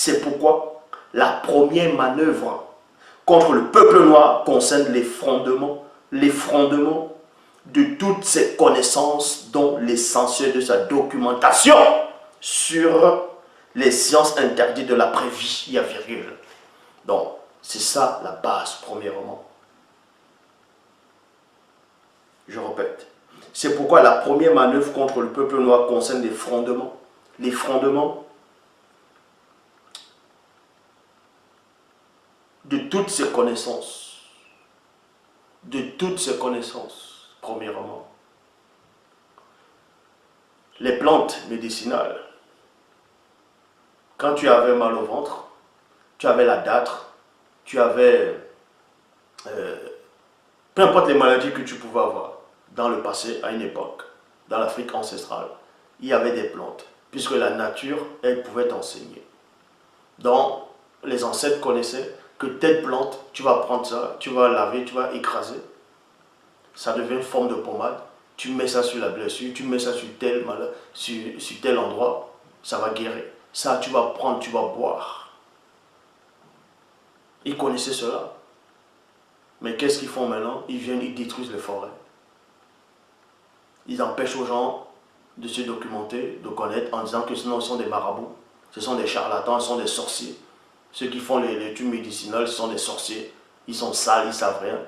C'est pourquoi la première manœuvre contre le peuple noir concerne l'effondrement de toutes ces connaissances, dont l'essentiel de sa documentation sur les sciences interdites de l'après-vie. Il y a virgule. Donc, c'est ça la base, premièrement. Je répète. C'est pourquoi la première manœuvre contre le peuple noir concerne les fondements de toutes ces connaissances. De toutes ces connaissances, premièrement. Les plantes médicinales. Quand tu avais mal au ventre, tu avais la dâtre, tu avais peu importe les maladies que tu pouvais avoir dans le passé, à une époque, dans l'Afrique ancestrale, il y avait des plantes, puisque la nature, elle pouvait t'enseigner. Donc, les ancêtres connaissaient que telle plante, tu vas prendre ça, tu vas laver, tu vas écraser, ça devient une forme de pommade, tu mets ça sur la blessure, tu mets ça sur tel endroit, ça va guérir. Ça, tu vas prendre, tu vas boire. Ils connaissaient cela. Mais qu'est-ce qu'ils font maintenant? Ils viennent, ils détruisent les forêts. Ils empêchent aux gens de se documenter, de connaître, en disant que sinon, ce sont des marabouts, ce sont des charlatans, ce sont des sorciers. Ceux qui font les études médicinales, ce sont des sorciers. Ils sont sales, ils ne savent rien.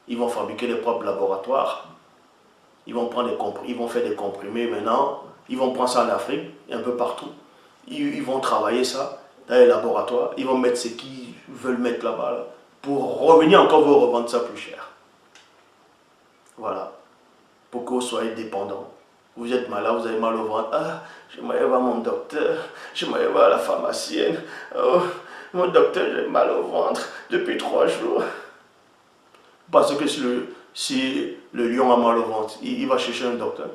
Ils vont fabriquer leurs propres laboratoires. Ils vont faire des comprimés maintenant. Ils vont prendre ça en Afrique et un peu partout. Ils vont travailler ça dans les laboratoires. Ils vont mettre ce qu'ils veulent mettre là-bas. Là, pour revenir encore, vous revendre ça plus cher. Voilà. Pour que vous soyez dépendant. Vous êtes malade, vous avez mal au ventre. Ah, j'aimerais voir mon docteur. J'aimerais voir la pharmacienne. Oh, mon docteur, j'ai mal au ventre depuis 3 jours. Parce que si le lion a mal au ventre, il va chercher un docteur.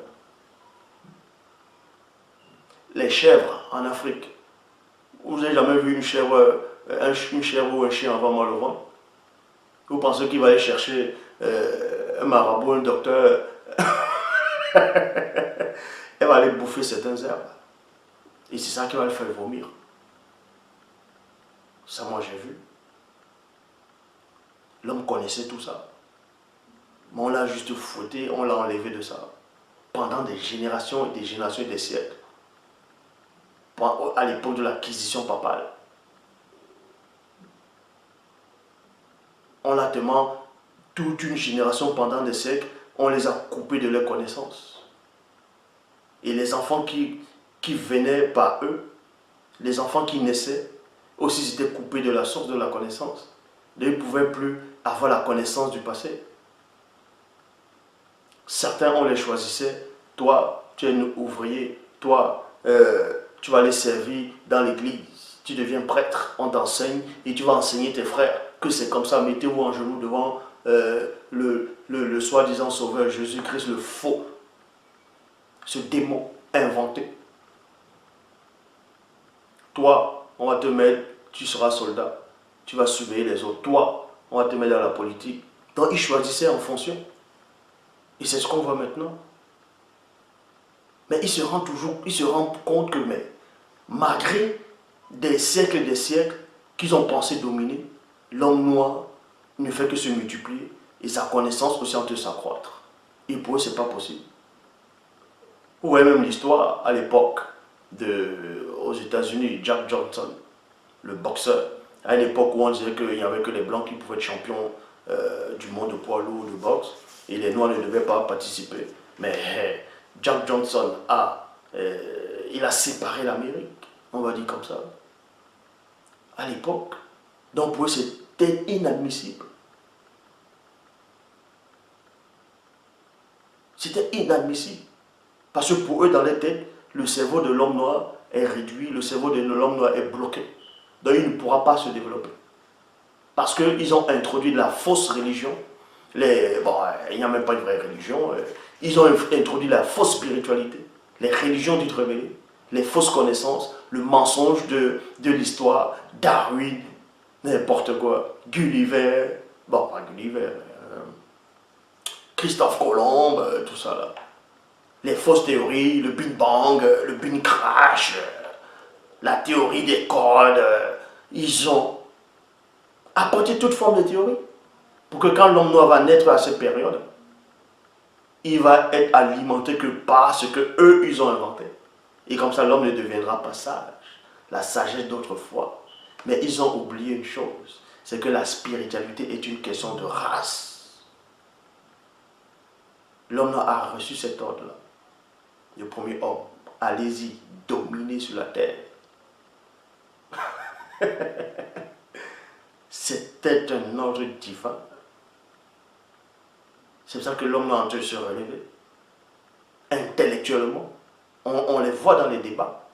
Les chèvres en Afrique. Vous n'avez jamais vu une chèvre ou un chien avoir mal au ventre? Vous pensez qu'il va aller chercher un marabout, un docteur? Elle va aller bouffer certaines herbes. Et c'est ça qui va le faire vomir. Ça, moi, j'ai vu. L'homme connaissait tout ça. Mais on l'a juste fouetté, on l'a enlevé de ça. Pendant des générations et des générations et des siècles. À l'époque de l'acquisition papale. On a tellement, toute une génération pendant des siècles, on les a coupés de leurs connaissances. Et les enfants qui venaient par eux, les enfants qui naissaient, aussi étaient coupés de la source de la connaissance. Ils ne pouvaient plus avoir la connaissance du passé. Certains, on les choisissait. Toi, tu es un ouvrier. Toi, tu vas aller servir dans l'église. Tu deviens prêtre, on t'enseigne et tu vas enseigner tes frères que c'est comme ça. Mettez-vous en genoux devant le soi-disant sauveur Jésus-Christ, le faux, ce démon inventé. Toi, on va te mettre, tu seras soldat, tu vas surveiller les autres. Toi, on va te mettre dans la politique. Donc, ils choisissaient en fonction. Et c'est ce qu'on voit maintenant. Mais ils se rendent compte que malgré des siècles et des siècles qu'ils ont pensé dominer, l'homme noir ne fait que se multiplier et sa connaissance aussi en train de s'accroître. Et pour eux, ce n'est pas possible. Vous voyez même l'histoire à l'époque aux États-Unis, Jack Johnson, le boxeur, à une époque où on disait qu'il n'y avait que les blancs qui pouvaient être champions du monde de poids lourd, de boxe, et les noirs ne devaient pas participer. Mais Jack Johnson il a séparé l'Amérique, on va dire comme ça, à l'époque. Donc pour eux, c'était inadmissible. C'était inadmissible. Parce que pour eux, dans les têtes, le cerveau de l'homme noir est réduit, le cerveau de l'homme noir est bloqué. Donc il ne pourra pas se développer. Parce qu'ils ont introduit de la fausse religion. Il n'y a même pas de vraie religion. Ils ont introduit la fausse spiritualité. Les religions dites révélées. Les fausses connaissances. Le mensonge de l'histoire. Darwin. N'importe quoi. Gulliver. Bon, pas Gulliver. Christophe Colomb. Tout ça là. Les fausses théories. Le Big Bang. Le Big Crash. la théorie des cordes, ils ont apporté toute forme de théorie pour que quand l'homme noir va naître à cette période, il va être alimenté que par ce que eux ils ont inventé. Et comme ça, l'homme ne deviendra pas sage, la sagesse d'autrefois. Mais ils ont oublié une chose, c'est que la spiritualité est une question de race. L'homme a reçu cet ordre-là. Le premier homme, allez-y, dominez sur la terre. C'était un ordre divin. C'est pour ça que l'homme est en train de se relever. Intellectuellement, on les voit dans les débats.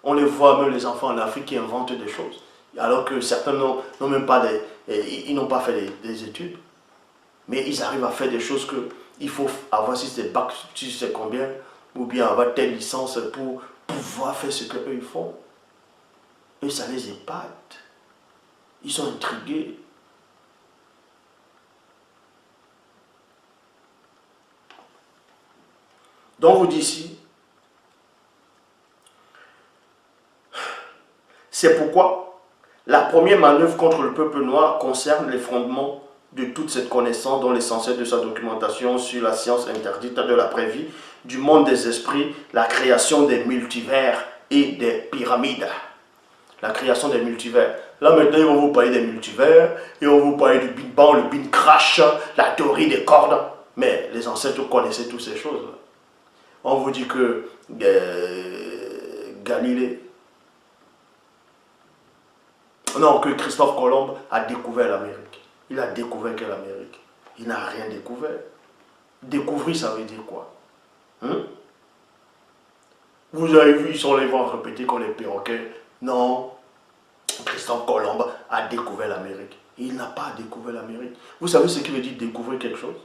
On les voit, même les enfants en Afrique qui inventent des choses. Alors que certains n'ont même pas ils n'ont pas fait des études. Mais ils arrivent à faire des choses qu'il faut avoir, si c'est bac, si c'est combien, ou bien avoir telle licence pour pouvoir faire ce qu'eux ils font. Et ça les épate. Ils sont intrigués. Donc vous dites ici, c'est pourquoi la première manœuvre contre le peuple noir concerne les fondements de toute cette connaissance dont l'essentiel de sa documentation sur la science interdite de l'après-vie, du monde des esprits, la création des multivers et des pyramides. La création des multivers. Là maintenant, ils vont vous parler des multivers, ils vont vous parler du Big Bang, le Big Crash, la théorie des cordes. Mais les ancêtres connaissaient toutes ces choses. On vous dit que Galilée, non, que Christophe Colomb a découvert l'Amérique. Il a découvert que l'Amérique. Il n'a rien découvert. Découvrir, ça veut dire quoi? Vous avez vu, ils sont les voir répéter comme les perroquets. Non, Christophe Colomb a découvert l'Amérique. Il n'a pas découvert l'Amérique. Vous savez ce qui veut dire découvrir quelque chose?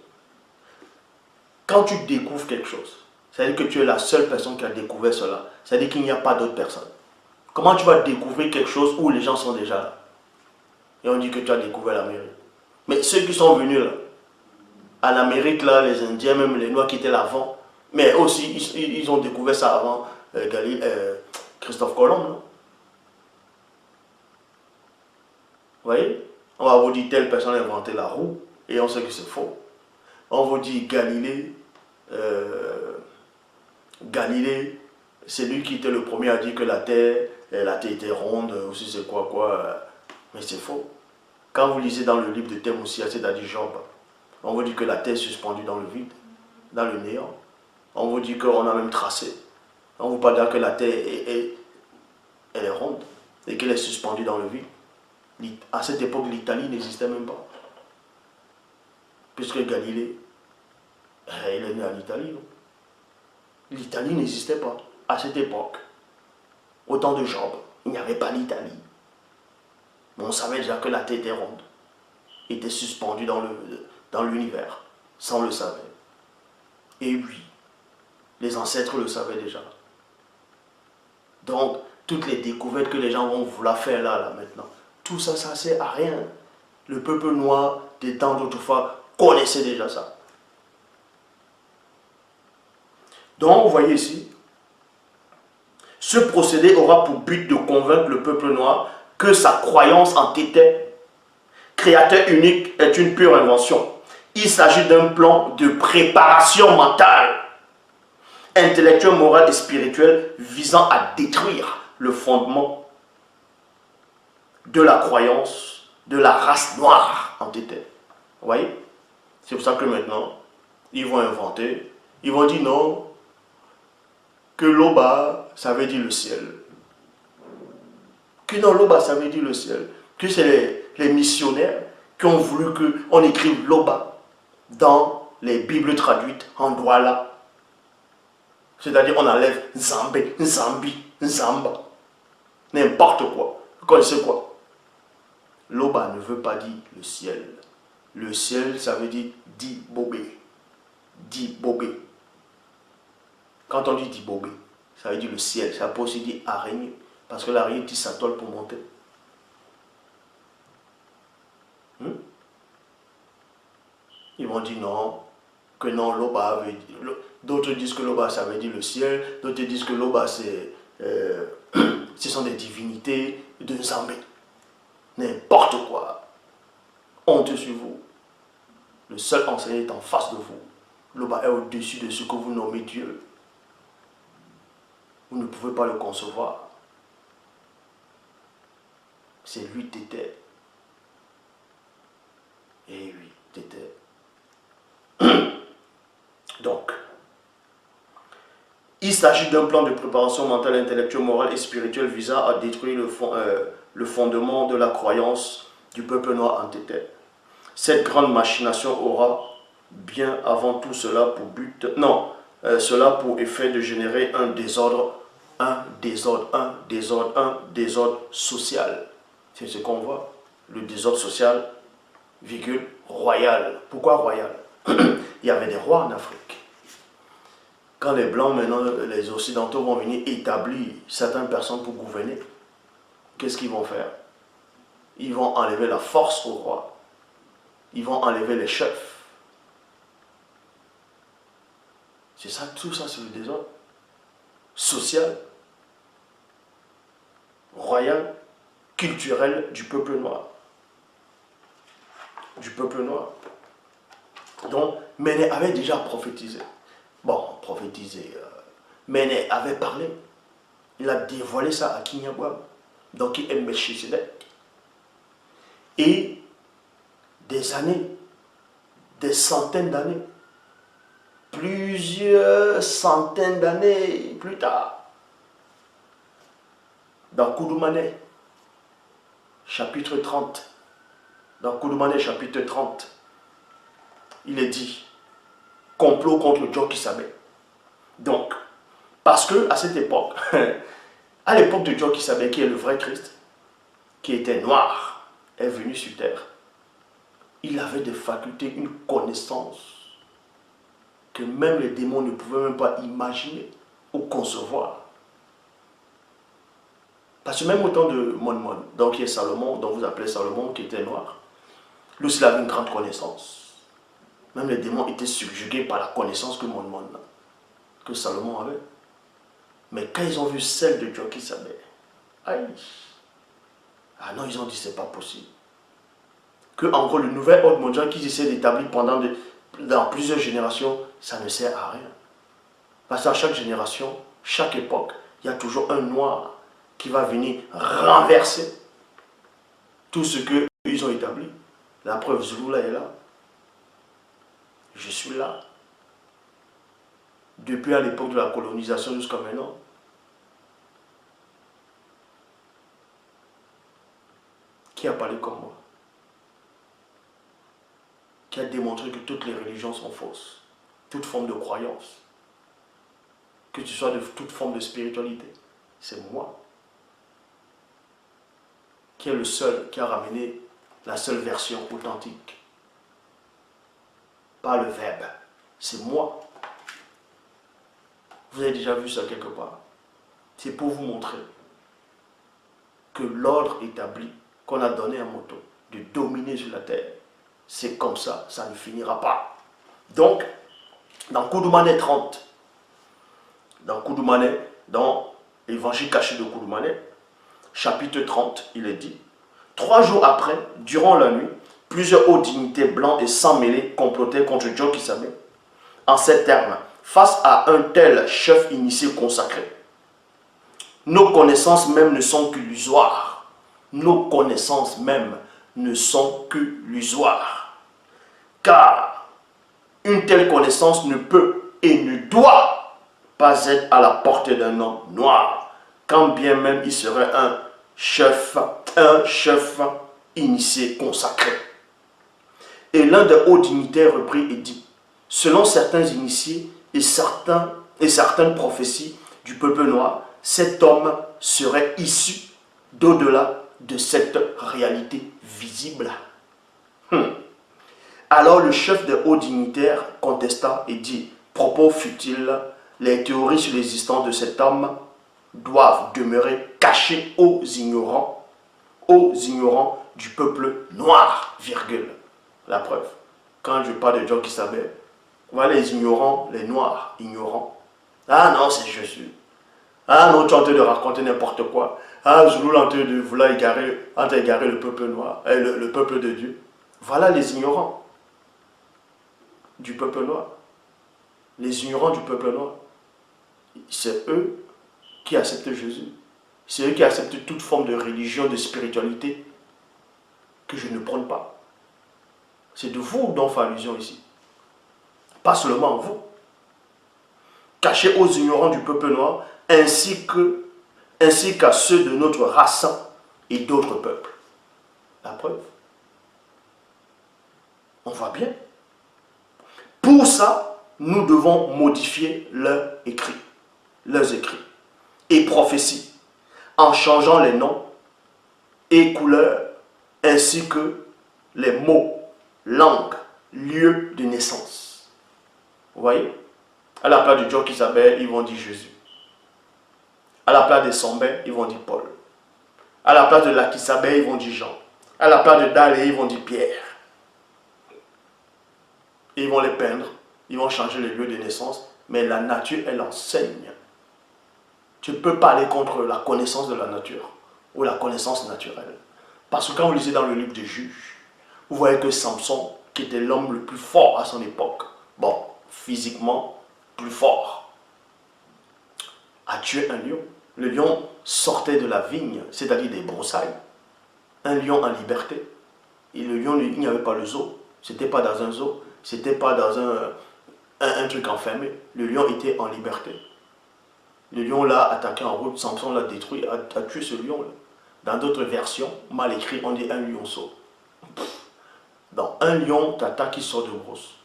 Quand tu découvres quelque chose, c'est-à-dire que tu es la seule personne qui a découvert cela. C'est-à-dire qu'il n'y a pas d'autres personnes. Comment tu vas découvrir quelque chose où les gens sont déjà là? Et on dit que tu as découvert l'Amérique. Mais ceux qui sont venus là, à l'Amérique, là, les Indiens, même les Noirs qui étaient là avant, mais aussi, ils ont découvert ça avant Christophe Colomb. Non? Vous voyez? On va vous dire telle personne a inventé la roue, et on sait que c'est faux. On vous dit Galilée, Galilée, c'est lui qui était le premier à dire que la Terre était ronde, aussi c'est quoi, mais c'est faux. Quand vous lisez dans le livre de Thème aussi, c'est-à-dire Job, on vous dit que la Terre est suspendue dans le vide, dans le néant. On vous dit qu'on a même tracé. On vous parle que la Terre elle est ronde et qu'elle est suspendue dans le vide. À cette époque, l'Italie n'existait même pas. Puisque Galilée, il est né en Italie. L'Italie n'existait pas à cette époque. Au temps de Job, il n'y avait pas l'Italie. Mais on savait déjà que la Terre était ronde, était suspendue dans l'univers, sans le savoir. Et oui, les ancêtres le savaient déjà. Donc, toutes les découvertes que les gens vont vouloir faire là maintenant, tout ça, ça ne sert à rien. Le peuple noir des temps d'autrefois connaissait déjà ça. Donc, vous voyez ici, ce procédé aura pour but de convaincre le peuple noir que sa croyance en Tété, créateur unique, est une pure invention. Il s'agit d'un plan de préparation mentale, intellectuelle, morale et spirituelle visant à détruire le fondement de la croyance de la race noire en Tété. Vous voyez? C'est pour ça que maintenant, ils vont inventer, ils vont dire non, que Loba, ça veut dire le ciel. Que non, Loba, ça veut dire le ciel. Que c'est les missionnaires qui ont voulu qu'on écrive Loba dans les Bibles traduites en Douala. C'est-à-dire on enlève Zambé, Zambi, Zamba. N'importe quoi. Vous connaissez quoi? Loba ne veut pas dire le ciel. Le ciel, ça veut dire Dibobé. Dibobé. Quand on dit Dibobé, ça veut dire le ciel. Ça peut aussi dire araignée. Parce que l'araignée tisse sa toile pour monter. Ils vont dire non, que non, Loba veut dire. D'autres disent que Loba ça veut dire le ciel, d'autres disent que Loba c'est Ce sont des divinités de Nzambé. N'importe quoi. Honte sur vous. Le seul enseignant est en face de vous. L'Oba est au-dessus de ce que vous nommez Dieu. Vous ne pouvez pas le concevoir. C'est lui Tété. Et oui, Tété. Donc, il s'agit d'un plan de préparation mentale, intellectuelle, morale et spirituelle visant à détruire le fondement de la croyance du peuple noir en Tété. Cette grande machination aura bien avant tout cela pour but, cela pour effet de générer un désordre social. C'est ce qu'on voit, le désordre social, virgule, royal. Pourquoi royal? Il y avait des rois en Afrique. Quand les Blancs, maintenant, les Occidentaux vont venir établir certaines personnes pour gouverner, qu'est-ce qu'ils vont faire? Ils vont enlever la force au roi. Ils vont enlever les chefs. C'est ça, tout ça, c'est le désordre social, royal, culturel du peuple noir. Du peuple noir. Donc, Méné avait déjà prophétisé. Bon, prophétisé. Méné avait parlé. Il a dévoilé ça à Kinyabwam. Donc, il est Melchisedec. Et des années, des centaines d'années, plusieurs centaines d'années plus tard, dans Koudoumane, chapitre 30, dans Koudoumane, chapitre 30, il est dit, complot contre Djoki Sabé. Donc, parce que à cette époque, à l'époque de Djoki Sabé, qui est le vrai Christ, qui était noir, est venu sur terre, il avait des facultés, une connaissance que même les démons ne pouvaient même pas imaginer ou concevoir. Parce que même au temps de Mon, donc qui est Salomon, dont vous appelez Salomon, qui était noir, lui aussi avait une grande connaissance. Même les démons étaient subjugués par la connaissance que que Salomon avait. Mais quand ils ont vu celle de Djoki Sabé, aïe, ah non, ils ont dit c'est pas possible. Que en gros le nouvel ordre mondial qu'ils essaient d'établir dans plusieurs générations, ça ne sert à rien. Parce qu'à chaque génération, chaque époque, il y a toujours un noir qui va venir renverser tout ce qu'ils ont établi. La preuve, Zouloula est là. Je suis là. Depuis à l'époque de la colonisation jusqu'à maintenant. Qui a parlé comme moi? Qui a démontré que toutes les religions sont fausses, toute forme de croyance, que tu sois de toute forme de spiritualité, c'est moi. Qui est le seul qui a ramené la seule version authentique. Pas le verbe, c'est moi. Vous avez déjà vu ça quelque part. C'est pour vous montrer que l'ordre établi qu'on a donné à Moto de dominer sur la terre, c'est comme ça, ça ne finira pas. Donc, dans Koudoumane 30, dans l'évangile caché de Koudoumane, chapitre 30, il est dit, 3 jours après, durant la nuit, plusieurs hauts dignités blancs et sans mêlés complotaient contre Djoki Sabé. En ces termes, face à un tel chef initié consacré, nos connaissances même ne sont qu'illusoires. Nos connaissances même ne sont qu'illusoires. Car une telle connaissance ne peut et ne doit pas être à la portée d'un homme noir, quand bien même il serait un chef initié consacré. Et l'un des hauts dignitaires reprit et dit, selon certains initiés et certaines prophéties du peuple noir, cet homme serait issu d'au-delà de cette réalité visible. Alors le chef des hauts dignitaires contesta et dit, propos futiles, les théories sur l'existence de cet homme doivent demeurer cachées aux ignorants du peuple noir, virgule. La preuve, quand je parle de Djoki Sabé, voilà les ignorants, les noirs, ignorants. Ah non, c'est Jésus. Ah non, tu es en train de raconter n'importe quoi. Ah, Zulu, en train de vouloir égarer, le peuple noir, le peuple de Dieu. Voilà les ignorants du peuple noir. Les ignorants du peuple noir. C'est eux qui acceptent Jésus. C'est eux qui acceptent toute forme de religion, de spiritualité que je ne prône pas. C'est de vous dont on fait allusion ici. Pas seulement vous. Cachez aux ignorants du peuple noir ainsi qu'à ceux de notre race et d'autres peuples. La preuve. On voit bien. Pour ça, nous devons modifier leurs écrits et prophéties en changeant les noms et couleurs ainsi que les mots, langues, lieux de naissance. Vous voyez? À la place de John Kisabel, ils vont dire Jésus. À la place de Sombé, ils vont dire Paul. À la place de Lakisabel, ils vont dire Jean. À la place de Dalé, ils vont dire Pierre. Ils vont les peindre, ils vont changer les lieux de naissance, mais la nature, elle enseigne. Tu ne peux pas aller contre la connaissance de la nature ou la connaissance naturelle. Parce que quand vous lisez dans le livre des Juges, vous voyez que Samson, qui était l'homme le plus fort à son époque, bon, physiquement plus fort, a tué un lion. Le lion sortait de la vigne, c'est-à-dire des broussailles. Un lion en liberté. Et le lion, il n'y avait pas le zoo. C'était pas dans un zoo. C'était pas dans un truc enfermé. Le lion était en liberté. Le lion l'a attaqué en route. Samson l'a détruit, a tué ce lion-là. Dans d'autres versions, mal écrit, on dit un lionceau. Dans un lion t'attaque qui sort de brousse.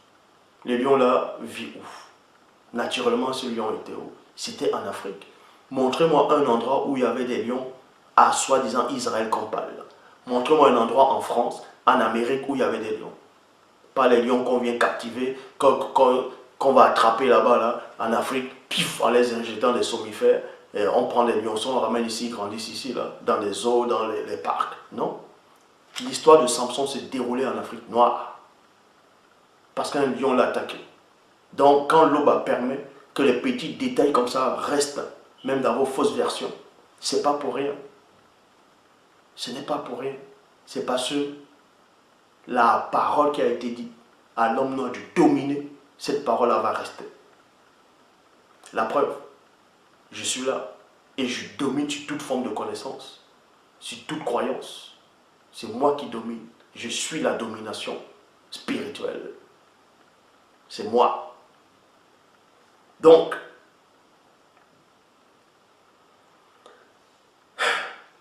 Le lion-là vit où? Naturellement, ce lion était où? C'était en Afrique. Montrez-moi un endroit où il y avait des lions à soi-disant Israël Campal. Montrez-moi un endroit en France, en Amérique où il y avait des lions. Pas les lions qu'on vient captiver, qu'on va attraper là-bas, là, en Afrique, pif, en les injectant des somnifères. Et on prend les lionceaux, on ramène ici, ils grandissent ici, là, dans les zoos, dans les parcs. Non. L'histoire de Samson s'est déroulée en Afrique noire. Parce qu'un lion l'a attaqué. Donc, quand l'Oba permet que les petits détails comme ça restent, même dans vos fausses versions, c'est pas pour rien. Ce n'est pas pour rien. C'est parce que la parole qui a été dite à l'homme noir de dominer, cette parole-là va rester. La preuve, je suis là et je domine sur toute forme de connaissance, sur toute croyance. C'est moi qui domine. Je suis la domination spirituelle. C'est moi. Donc,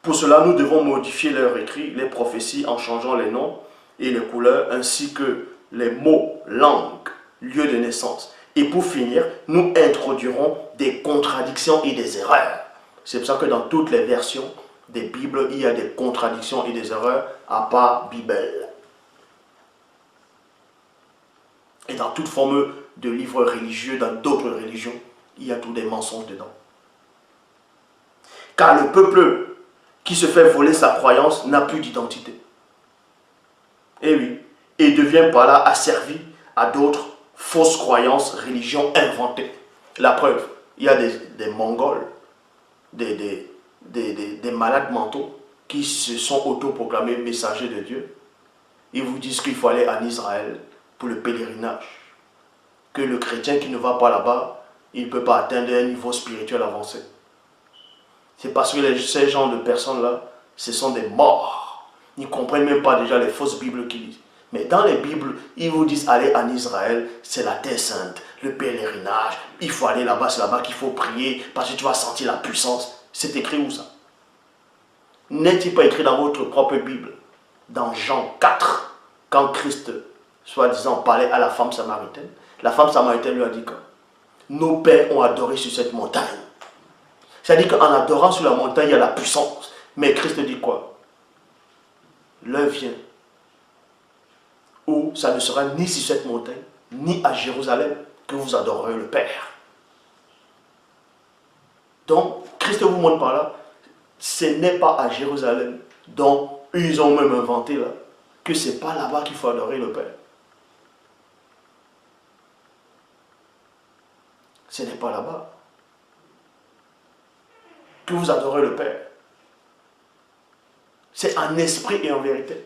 pour cela, nous devons modifier leurs écrits, les prophéties en changeant les noms et les couleurs, ainsi que les mots, langues, lieux de naissance. Et pour finir, nous introduirons des contradictions et des erreurs. C'est pour ça que dans toutes les versions des Bibles, il y a des contradictions et des erreurs, à part Bible. Et dans toute forme de livres religieux, dans d'autres religions, il y a tous des mensonges dedans. Car le peuple qui se fait voler sa croyance n'a plus d'identité. Et oui, et devient par là asservi à d'autres fausses croyances, religions inventées. La preuve, il y a des Mongols, des malades mentaux qui se sont autoproclamés messagers de Dieu. Ils vous disent qu'il faut aller en Israël pour le pèlerinage. Que le chrétien qui ne va pas là-bas, il ne peut pas atteindre un niveau spirituel avancé. C'est parce que ces gens de personnes-là, ce sont des morts. Ils ne comprennent même pas déjà les fausses Bibles qu'ils lisent. Mais dans les Bibles, ils vous disent aller en Israël, c'est la terre sainte, le pèlerinage, il faut aller là-bas, c'est là-bas qu'il faut prier, parce que tu vas sentir la puissance. C'est écrit où ça? N'est-il pas écrit dans votre propre Bible? Dans Jean 4, quand Christ, soi-disant, parlait à la femme samaritaine, la femme samaritaine lui a dit que nos pères ont adoré sur cette montagne. C'est-à-dire qu'en adorant sur la montagne, il y a la puissance. Mais Christ dit quoi? L'heure vient où ça ne sera ni sur cette montagne, ni à Jérusalem que vous adorerez le Père. Donc, Christ vous montre par là, ce n'est pas à Jérusalem, dont ils ont même inventé là, que ce n'est pas là-bas qu'il faut adorer le Père. Ce n'est pas là-bas que vous adorez le Père. C'est en esprit et en vérité.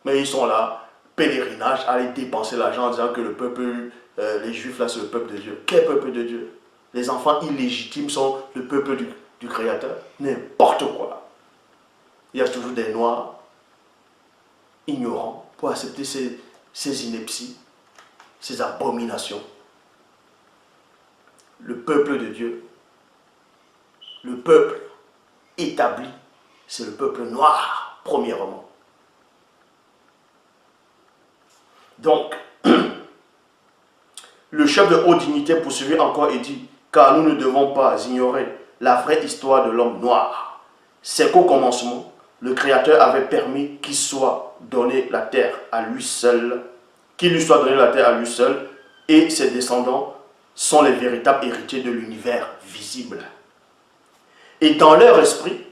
Mais ils sont là, pèlerinage, aller dépenser l'argent en disant que le peuple, les Juifs là, c'est le peuple de Dieu. Quel peuple de Dieu? Les enfants illégitimes sont le peuple du Créateur. N'importe quoi. Il y a toujours des Noirs ignorants pour accepter ces inepties, ces abominations. Le peuple de Dieu, le peuple établi, c'est le peuple noir, premièrement. Donc, le chef de haute dignité poursuivit encore et dit, car nous ne devons pas ignorer la vraie histoire de l'homme noir. C'est qu'au commencement, le Créateur avait permis qu'il soit donné la terre à lui seul, qu'il lui soit donné la terre à lui seul, et ses descendants sont les véritables héritiers de l'univers visible. Et dans leur esprit,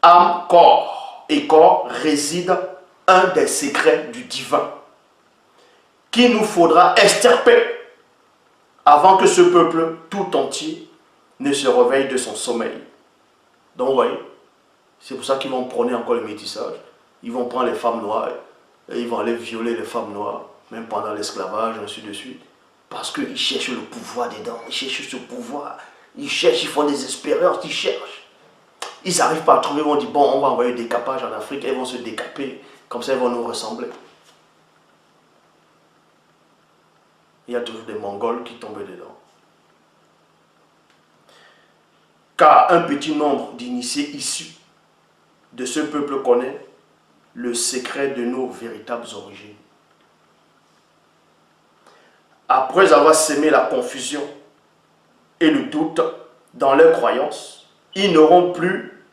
âme, corps et corps réside un des secrets du divin, qu'il nous faudra extirper avant que ce peuple tout entier ne se réveille de son sommeil. Donc, vous voyez, c'est pour ça qu'ils vont prôner encore le métissage. Ils vont prendre les femmes noires et ils vont aller violer les femmes noires, même pendant l'esclavage, ainsi de suite. Parce qu'ils cherchent le pouvoir dedans, ils cherchent ce pouvoir. Ils cherchent, ils font des expériences, ils cherchent. Ils n'arrivent pas à trouver, ils vont dire, bon, on va envoyer des capages en Afrique, ils vont se décaper, comme ça ils vont nous ressembler. Il y a toujours des Mongols qui tombent dedans. Car un petit nombre d'initiés issus de ce peuple connaît le secret de nos véritables origines. Après avoir sémé la confusion et le doute dans leurs croyances, ils n'auront plus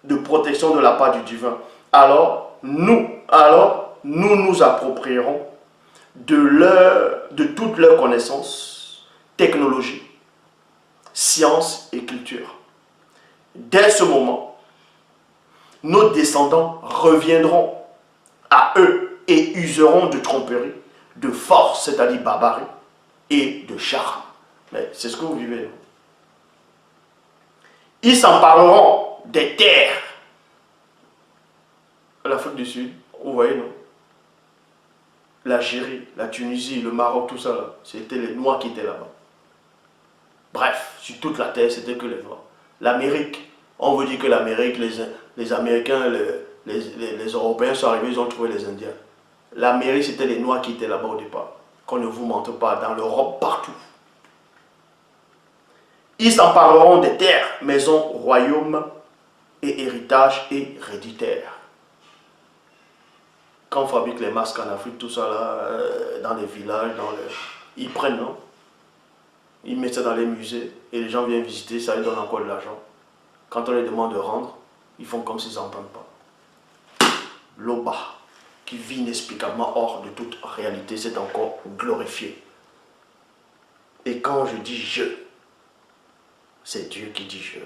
de protection de la part du divin. Alors nous nous approprierons de toutes leurs connaissances, technologie, science et culture. Dès ce moment, nos descendants reviendront à eux et useront de tromperie, de force, c'est-à-dire barbarie, et de charme. Mais c'est ce que vous vivez. Ils s'empareront des terres. L'Afrique du Sud, vous voyez, non? L'Algérie, la Tunisie, le Maroc, tout ça, c'était les Noirs qui étaient là-bas. Bref, sur toute la terre, c'était que les Noirs. L'Amérique, on veut dire que l'Amérique, les Américains, les Européens sont arrivés, ils ont trouvé les Indiens. L'Amérique, c'était les Noirs qui étaient là-bas au départ. Qu'on ne vous mente pas, dans l'Europe, partout. Ils s'empareront des terres, maisons, royaumes et héritages héréditaires. Quand on fabrique les masques en Afrique, tout ça là, dans les villages, ils prennent, non? Ils mettent ça dans les musées et les gens viennent visiter, ça leur donne encore de l'argent. Quand on les demande de rendre, ils font comme s'ils n'entendent pas. L'Oba, qui vit inexplicablement hors de toute réalité, c'est encore glorifié. Et quand je dis je, c'est Dieu qui dit je.